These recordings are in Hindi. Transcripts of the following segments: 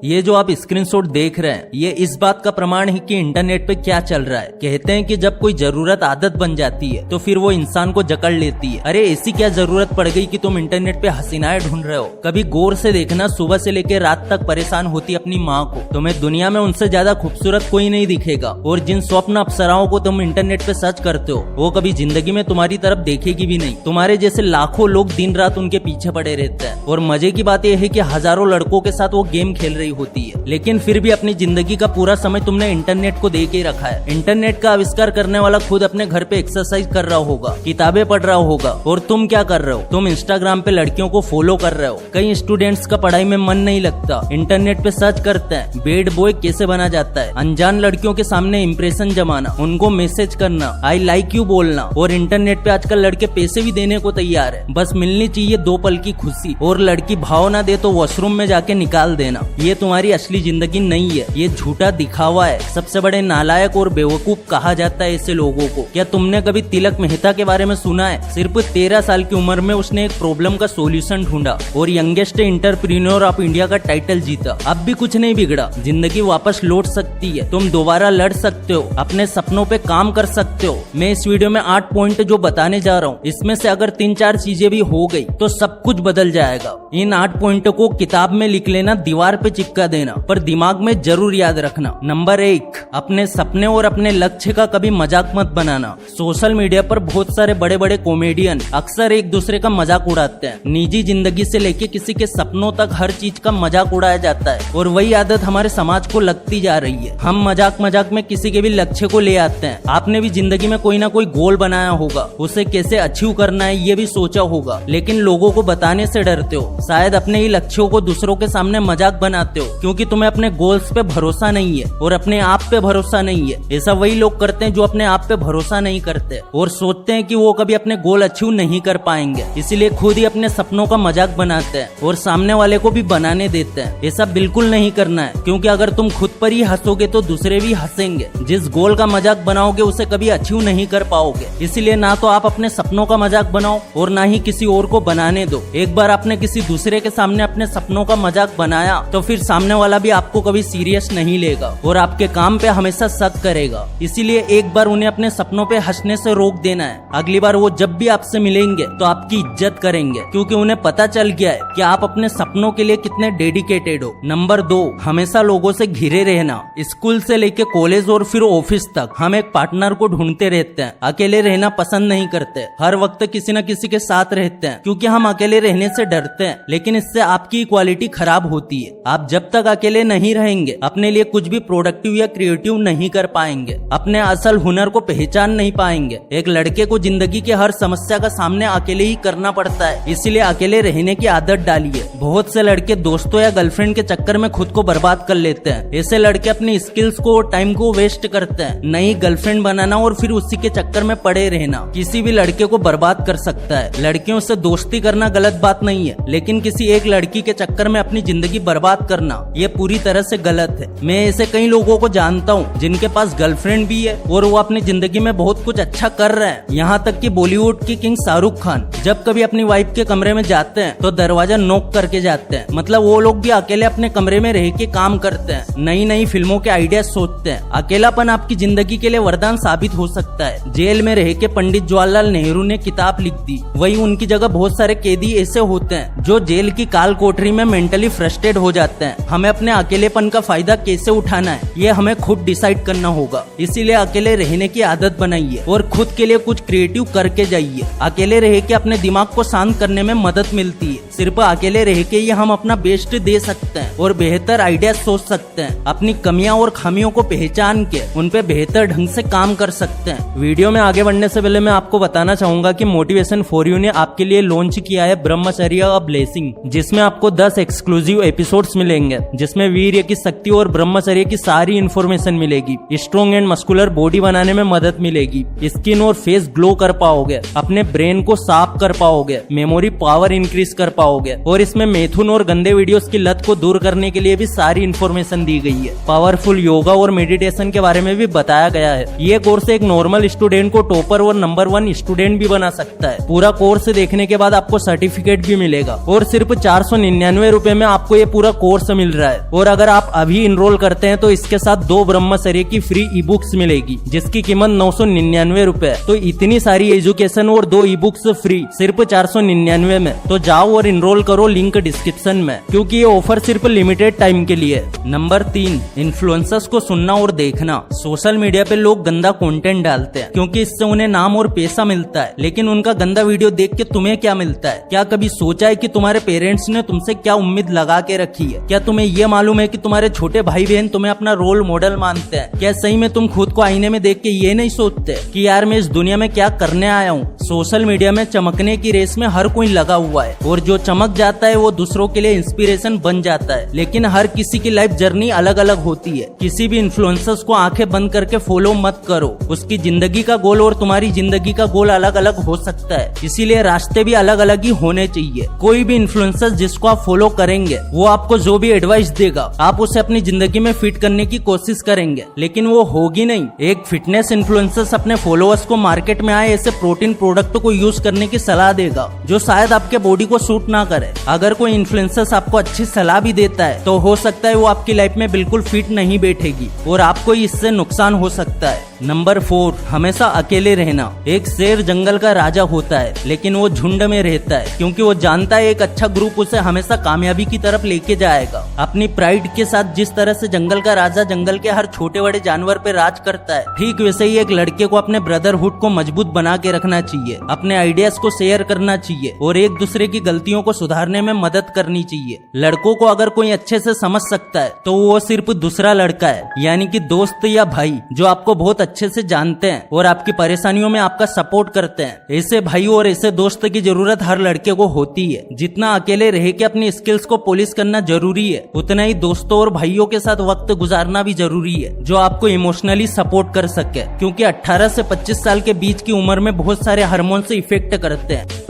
ये जो आप स्क्रीनशॉट देख रहे हैं ये इस बात का प्रमाण है कि इंटरनेट पे क्या चल रहा है। कहते हैं कि जब कोई जरूरत आदत बन जाती है तो फिर वो इंसान को जकड़ लेती है। अरे ऐसी क्या जरूरत पड़ गई कि तुम इंटरनेट पे हसीनाएं ढूंढ रहे हो। कभी गौर से देखना, सुबह से लेकर रात तक परेशान होती अपनी माँ को। तुम्हें दुनिया में उनसे ज्यादा खूबसूरत कोई नहीं दिखेगा और जिन स्वप्न अप्सराओं को तुम इंटरनेट पे सर्च करते हो वो कभी जिंदगी में तुम्हारी तरफ देखेगी भी नहीं। तुम्हारे जैसे लाखों लोग दिन रात उनके पीछे पड़े रहते हैं और मजे की बात यह है कि हजारों लड़कों के साथ वो गेम खेल रही होती है, लेकिन फिर भी अपनी जिंदगी का पूरा समय तुमने इंटरनेट को दे के रखा है। इंटरनेट का आविष्कार करने वाला खुद अपने घर पे एक्सरसाइज कर रहा होगा, किताबें पढ़ रहा होगा, और तुम क्या कर रहे हो? तुम इंस्टाग्राम पे लड़कियों को फॉलो कर रहे हो। कई स्टूडेंट्स का पढ़ाई में मन नहीं लगता, इंटरनेट पे सर्च करते हैं बैड बॉय कैसे बना जाता है, अनजान लड़कियों के सामने इंप्रेशन जमाना, उनको मैसेज करना, आई लाइक यू बोलना। और इंटरनेट पे आजकल लड़के पैसे भी देने को तैयार है, बस मिलनी चाहिए 2 पल की खुशी। और लड़की भाव ना दे तो वॉशरूम में जाके निकाल देना। ये तुम्हारी असली जिंदगी नहीं है, ये झूठा दिखावा है। सबसे बड़े नालायक और बेवकूफ कहा जाता है ऐसे लोगों को। क्या तुमने कभी तिलक मेहता के बारे में सुना है? सिर्फ 13 साल की उम्र में उसने एक प्रॉब्लम का सोल्यूशन ढूंढा और यंगेस्ट एंटरप्रेन्योर ऑफ इंडिया का टाइटल जीता। अब भी कुछ नहीं बिगड़ा, जिंदगी वापस लौट सकती है, तुम दोबारा लड़ सकते हो, अपने सपनों पे काम कर सकते हो। मैं इस वीडियो में 8 पॉइंट जो बताने जा रहा हूँ इसमें से अगर 3-4 चीजें भी हो गई तो सब कुछ बदल जाएगा। इन 8 पॉइंट को किताब में लिख लेना, दीवार पे चिपका देना, पर दिमाग में जरूर याद रखना। नंबर 1, अपने सपने और अपने लक्ष्य का कभी मजाक मत बनाना। सोशल मीडिया पर बहुत सारे बड़े बड़े कॉमेडियन अक्सर एक दूसरे का मजाक उड़ाते हैं। निजी जिंदगी से लेके किसी के सपनों तक हर चीज का मजाक उड़ाया जाता है और वही आदत हमारे समाज को लगती जा रही है। हम मजाक मजाक में किसी के भी लक्ष्य को ले आते हैं। आपने भी जिंदगी में कोई ना कोई गोल बनाया होगा, उसे कैसे अचीव करना है ये भी सोचा होगा, लेकिन लोगों को बताने से डरते हो। शायद अपने ही लक्ष्यों को दूसरों के सामने मजाक बनाते हो क्योंकि तुम्हें अपने गोल्स पे भरोसा नहीं है और अपने आप पे भरोसा नहीं है। ऐसा वही लोग करते हैं जो अपने आप पे भरोसा नहीं करते और सोचते हैं कि वो कभी अपने गोल अचीव नहीं कर पाएंगे, इसीलिए खुद ही अपने सपनों का मजाक बनाते हैं और सामने वाले को भी बनाने देते हैं। ऐसा बिल्कुल नहीं करना है क्योंकि अगर तुम खुद पर ही हंसोगे तो दूसरे भी हंसेंगे। जिस गोल का मजाक बनाओगे उसे कभी अचीव नहीं कर पाओगे, इसलिए ना तो आप अपने सपनों का मजाक बनाओ और ना ही किसी और को बनाने दो। एक बार आपने किसी दूसरे के सामने अपने सपनों का मजाक बनाया तो फिर सामने वाला भी आपको कभी सीरियस नहीं लेगा और आपके काम पे हमेशा शक करेगा। इसीलिए एक बार उन्हें अपने सपनों पे हंसने से रोक देना है। अगली बार वो जब भी आपसे मिलेंगे तो आपकी इज्जत करेंगे क्योंकि उन्हें पता चल गया है कि आप अपने सपनों के लिए कितने डेडिकेटेड हो। नंबर 2, हमेशा लोगों से घिरे रहना। स्कूल से लेके कॉलेज और फिर ऑफिस तक हम एक पार्टनर को ढूंढते रहते हैं। अकेले रहना पसंद नहीं करते, हर वक्त किसी न किसी के साथ रहते हैं क्योंकि हम अकेले रहने से डरते हैं, लेकिन इससे आपकी क्वालिटी खराब होती है। आप जब तक अकेले नहीं रहेंगे अपने लिए कुछ भी प्रोडक्टिव या क्रिएटिव नहीं कर पाएंगे, अपने असल हुनर को पहचान नहीं पाएंगे। एक लड़के को जिंदगी के हर समस्या का सामना अकेले ही करना पड़ता है, इसलिए अकेले रहने की आदत डालिए। बहुत से लड़के दोस्तों या गर्लफ्रेंड के चक्कर में खुद को बर्बाद कर लेते हैं। ऐसे लड़के अपनी स्किल्स को और टाइम को वेस्ट करते हैं। नई गर्लफ्रेंड बनाना और फिर उसी के चक्कर में पड़े रहना किसी भी लड़के को बर्बाद कर सकता है। लड़कियों से दोस्ती करना गलत बात नहीं है, लेकिन किसी एक लड़की के चक्कर में अपनी जिंदगी बर्बाद करना ये पूरी तरह से गलत है। मैं ऐसे कई लोगों को जानता हूँ जिनके पास गर्लफ्रेंड भी है और वो अपनी जिंदगी में बहुत कुछ अच्छा कर रहे हैं। यहाँ तक कि बॉलीवुड की किंग शाहरुख खान जब कभी अपनी वाइफ के कमरे में जाते हैं तो दरवाजा नॉक करके जाते हैं। मतलब वो लोग भी अकेले अपने कमरे में रह के काम करते हैं, नई नई फिल्मों के आइडिया सोचते हैं। अकेलापन आपकी जिंदगी के लिए वरदान साबित हो सकता है। जेल में रह के पंडित जवाहरलाल नेहरू ने किताब लिख दी, वही उनकी जगह बहुत सारे कैदी ऐसे होते हैं जो जेल की काल कोठरी में मेंटली फ्रस्ट्रेट हो जाते हैं। हमें अपने अकेलेपन का फायदा कैसे उठाना है ये हमें खुद डिसाइड करना होगा, इसीलिए अकेले रहने की आदत बनाइए और खुद के लिए कुछ क्रिएटिव करके जाइए। अकेले रह के अपने दिमाग को शांत करने में मदद मिलती है। सिर्फ अकेले रह के ही हम अपना बेस्ट दे सकते हैं और बेहतर आइडिया सोच सकते हैं। अपनी कमियां और खामियों को पहचान के उन पे बेहतर ढंग से काम कर सकते हैं। वीडियो में आगे बढ़ने से पहले मैं आपको बताना चाहूंगा कि मोटिवेशन फॉर यू ने आपके लिए लॉन्च किया है ब्रह्मचर्य अ ब्लेसिंग, जिसमें आपको 10 एक्सक्लूसिव एपिसोड्स मिलेंगे, जिसमें वीर्य की शक्ति और ब्रह्मचर्य की सारी इन्फॉर्मेशन मिलेगी। स्ट्रॉन्ग एंड मस्कुलर बॉडी बनाने में मदद मिलेगी, स्किन और फेस ग्लो कर पाओगे, अपने ब्रेन को साफ कर पाओगे, मेमोरी पावर इंक्रीज कर पाओगे, पाओगे। और इसमें मिथुन और गंदे वीडियोस की लत को दूर करने के लिए भी सारी इन्फॉर्मेशन दी गई है। पावरफुल योगा और मेडिटेशन के बारे में भी बताया गया है। ये कोर्स एक नॉर्मल स्टूडेंट को टॉपर और नंबर 1 स्टूडेंट भी बना सकता है। पूरा कोर्स देखने के बाद आपको सर्टिफिकेट भी मिलेगा और सिर्फ 499 रुपए में आपको ये पूरा कोर्स मिल रहा है। और अगर आप अभी इनरोल करते हैं तो इसके साथ 2 ब्रह्मचर्य की फ्री ई बुक्स मिलेगी जिसकी कीमत 999 रुपए है। तो इतनी सारी एजुकेशन और 2 ई बुक्स फ्री सिर्फ 499 में। तो जाओ और इनरोल करो, लिंक डिस्क्रिप्शन में, क्योंकि ये ऑफर सिर्फ लिमिटेड टाइम के लिए है। नंबर 3, इन्फ्लुएंसर्स को सुनना और देखना। सोशल मीडिया पे लोग गंदा कंटेंट डालते हैं क्योंकि इससे उन्हें नाम और पैसा मिलता है, लेकिन उनका गंदा वीडियो देख के तुम्हें क्या मिलता है? क्या कभी सोचा है कि तुम्हारे पेरेंट्स ने तुमसे क्या उम्मीद लगा के रखी है? क्या तुम्हें ये मालूम है कि तुम्हारे छोटे भाई बहन तुम्हें अपना रोल मॉडल मानते हैं? क्या सही में तुम खुद को आईने में देख के ये नहीं सोचते कि यार मैं इस दुनिया में क्या करने आया हूँ? सोशल मीडिया में चमकने की रेस में हर कोई लगा हुआ है और जो चमक जाता है वो दूसरों के लिए इंस्पिरेशन बन जाता है, लेकिन हर किसी की लाइफ जर्नी अलग अलग होती है। किसी भी इन्फ्लुएंसर्स को आंखें बंद करके फॉलो मत करो। उसकी जिंदगी का गोल और तुम्हारी जिंदगी का गोल अलग अलग हो सकता है, इसीलिए रास्ते भी अलग अलग ही होने चाहिए। कोई भी इन्फ्लुएंसर जिसको आप फॉलो करेंगे वो आपको जो भी एडवाइस देगा आप उसे अपनी जिंदगी में फिट करने की कोशिश करेंगे, लेकिन वो होगी नहीं। एक फिटनेस इन्फ्लुएंसर अपने फॉलोअर्स को मार्केट में आए ऐसे प्रोटीन प्रोडक्ट को यूज करने की सलाह देगा जो शायद आपके बॉडी को सूट ना करे। अगर कोई इन्फ्लुएंसर आपको अच्छी सलाह भी देता है तो हो सकता है वो आपकी लाइफ में बिल्कुल फिट नहीं बैठेगी और आपको इससे नुकसान हो सकता है। नंबर 4, हमेशा अकेले रहना। एक शेर जंगल का राजा होता है लेकिन वो झुंड में रहता है क्योंकि वो जानता है एक अच्छा ग्रुप उसे हमेशा कामयाबी की तरफ लेके जाएगा। अपनी प्राइड के साथ जिस तरह से जंगल का राजा जंगल के हर छोटे बड़े जानवर पे राज करता है, ठीक वैसे ही एक लड़के को अपने ब्रदरहुड को मजबूत बना के रखना चाहिए, अपने आइडियाज को शेयर करना चाहिए और एक दूसरे की गलतियों को सुधारने में मदद करनी चाहिए। लड़कों को अगर कोई अच्छे से समझ सकता है तो वो सिर्फ दूसरा लड़का है, यानी कि दोस्त या भाई जो आपको बहुत अच्छे से जानते हैं और आपकी परेशानियों में आपका सपोर्ट करते हैं। ऐसे भाई और ऐसे दोस्त की जरूरत हर लड़के को होती है। जितना अकेले रह के अपनी स्किल्स को पॉलिश करना जरूरी है, उतना ही दोस्तों और भाइयों के साथ वक्त गुजारना भी जरूरी है जो आपको इमोशनली सपोर्ट कर सके, क्योंकि 18 से 25 साल के बीच की उम्र में बहुत सारे हार्मोन से इफेक्ट करते हैं।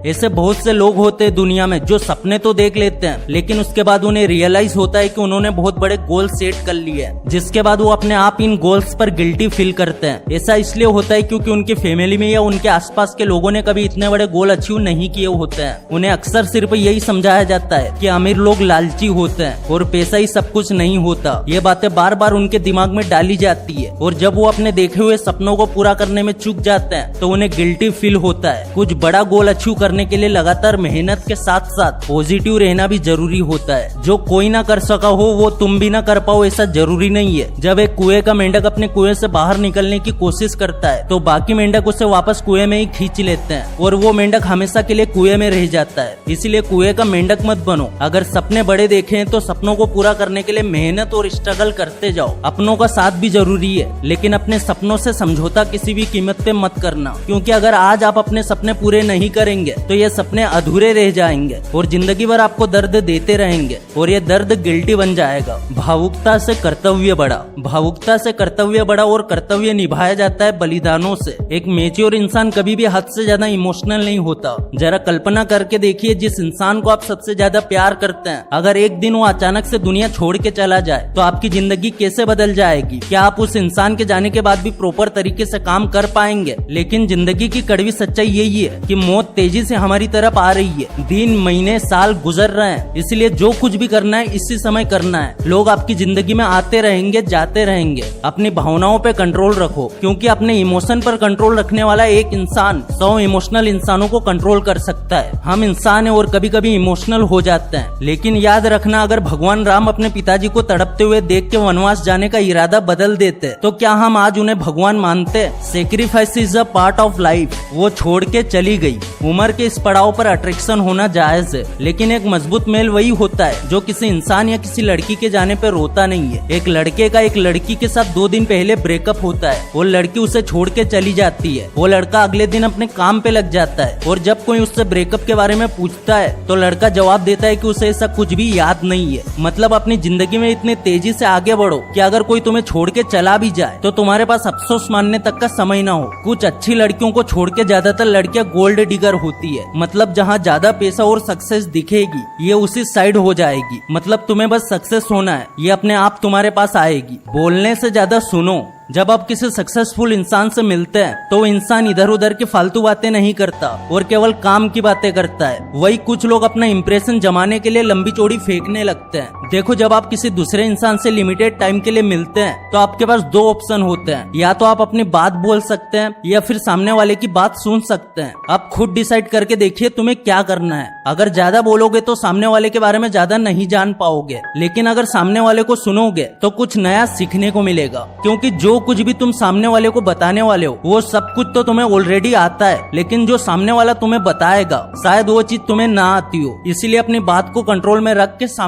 ऐसे बहुत से लोग होते हैं दुनिया में जो सपने तो देख लेते हैं लेकिन उसके बाद उन्हें रियलाइज होता है कि उन्होंने बहुत बड़े गोल सेट कर लिए हैं, जिसके बाद वो अपने आप इन गोल्स पर गिल्टी फील करते हैं। ऐसा इसलिए होता है क्योंकि उनकी फैमिली में या उनके आसपास के लोगों ने कभी इतने बड़े गोल अचीव नहीं किए होते हैं। उन्हें अक्सर सिर्फ यही समझाया जाता है कि अमीर लोग लालची होते हैं और पैसा ही सब कुछ नहीं होता। ये बातें बार बार उनके दिमाग में डाली जाती है और जब वो अपने देखे हुए सपनों को पूरा करने में चूक जाते हैं तो उन्हें गिल्टी फील होता है। कुछ बड़ा गोल अचीव करने के लिए लगातार मेहनत के साथ साथ पॉजिटिव रहना भी जरूरी होता है। जो कोई ना कर सका हो वो तुम भी ना कर पाओ ऐसा जरूरी नहीं है। जब एक कुएं का मेंढक अपने कुएं से बाहर निकलने की कोशिश करता है तो बाकी मेंढक उसे वापस कुएं में ही खींच लेते हैं और वो मेंढक हमेशा के लिए कुएं में रह जाता है। इसलिए कुएं का मेंढक मत बनो। अगर सपने बड़े देखे हैं तो सपनों को पूरा करने के लिए मेहनत और स्ट्रगल करते जाओ। अपनों का साथ भी जरूरी है लेकिन अपने सपनों से समझौता किसी भी कीमत पे मत करना, क्योंकि अगर आज आप अपने सपने पूरे नहीं करेंगे तो ये सपने अधूरे रह जाएंगे और जिंदगी भर आपको दर्द देते रहेंगे और ये दर्द गिल्टी बन जाएगा। भावुकता से कर्तव्य बड़ा, भावुकता से कर्तव्य बड़ा और कर्तव्य निभाया जाता है बलिदानों से। एक मैच्योर इंसान कभी भी हद से ज्यादा इमोशनल नहीं होता। जरा कल्पना करके देखिए, जिस इंसान को आप सबसे ज्यादा प्यार करते हैं अगर एक दिन वो अचानक से दुनिया छोड़ के चला जाए तो आपकी जिंदगी कैसे बदल जाएगी? क्या आप उस इंसान के जाने के बाद भी प्रॉपर तरीके से काम कर पाएंगे? लेकिन जिंदगी की कड़वी सच्चाई यही है कि मौत तेजी से हमारी तरफ आ रही है। दिन महीने साल गुजर रहे हैं, इसलिए जो कुछ भी करना है इसी समय करना है। लोग आपकी जिंदगी में आते रहेंगे जाते रहेंगे। अपनी भावनाओं पे कंट्रोल रखो, क्योंकि अपने इमोशन पर कंट्रोल रखने वाला एक इंसान 100 इमोशनल इंसानों को कंट्रोल कर सकता है। हम इंसान हैं और कभी कभी इमोशनल हो जाते हैं, लेकिन याद रखना अगर भगवान राम अपने पिताजी को तड़पते हुए देख के वनवास जाने का इरादा बदल देते तो क्या हम आज उन्हें भगवान मानते? Sacrifice is a part of life. वो छोड़ के चली गई। उम्र के इस पड़ाव पर अट्रैक्शन होना जायज है, लेकिन एक मजबूत मेल वही होता है जो किसी इंसान या किसी लड़की के जाने पर रोता नहीं है। एक लड़के का एक लड़की के साथ 2 दिन पहले ब्रेकअप होता है, वो लड़की उसे छोड़ के चली जाती है। वो लड़का अगले दिन अपने काम पे लग जाता है और जब कोई उससे ब्रेकअप के बारे में पूछता है तो लड़का जवाब देता है कि उसे ऐसा कुछ भी याद नहीं है। मतलब अपनी जिंदगी में इतने तेजी से आगे बढ़ो कि अगर कोई तुम्हें छोड़ के चला भी जाए तो तुम्हारे पास अफसोस मानने तक का समय ना हो। कुछ अच्छी लड़कियों को छोड़ के ज्यादातर लड़कियां गोल्ड डिगर होती रहती है। मतलब जहाँ ज्यादा पैसा और सक्सेस दिखेगी ये उसी साइड हो जाएगी। मतलब तुम्हें बस सक्सेस होना है, ये अपने आप तुम्हारे पास आएगी। बोलने से ज्यादा सुनो। जब आप किसी सक्सेसफुल इंसान से मिलते हैं तो वो इंसान इधर उधर की फालतू बातें नहीं करता और केवल काम की बातें करता है। वही कुछ लोग अपना इंप्रेशन जमाने के लिए लंबी चौड़ी फेंकने लगते हैं। देखो, जब आप किसी दूसरे इंसान से लिमिटेड टाइम के लिए मिलते हैं तो आपके पास दो ऑप्शन होते हैं, या तो आप अपनी बात बोल सकते हैं या फिर सामने वाले की बात सुन सकते हैं। आप खुद डिसाइड करके देखिए तुम्हें क्या करना है। अगर ज्यादा बोलोगे तो सामने वाले के बारे में ज्यादा नहीं जान पाओगे, लेकिन अगर सामने वाले को सुनोगे तो कुछ नया सीखने को मिलेगा। क्योंकि जो कुछ भी तुम सामने वाले को बताने वाले हो वो सब कुछ तो तुम्हें ऑलरेडी आता है, लेकिन जो सामने वाला तुम्हें बताएगा शायद वो चीज तुम्हें ना आती हो। इसीलिए अपनी बात को कंट्रोल में रख के सामने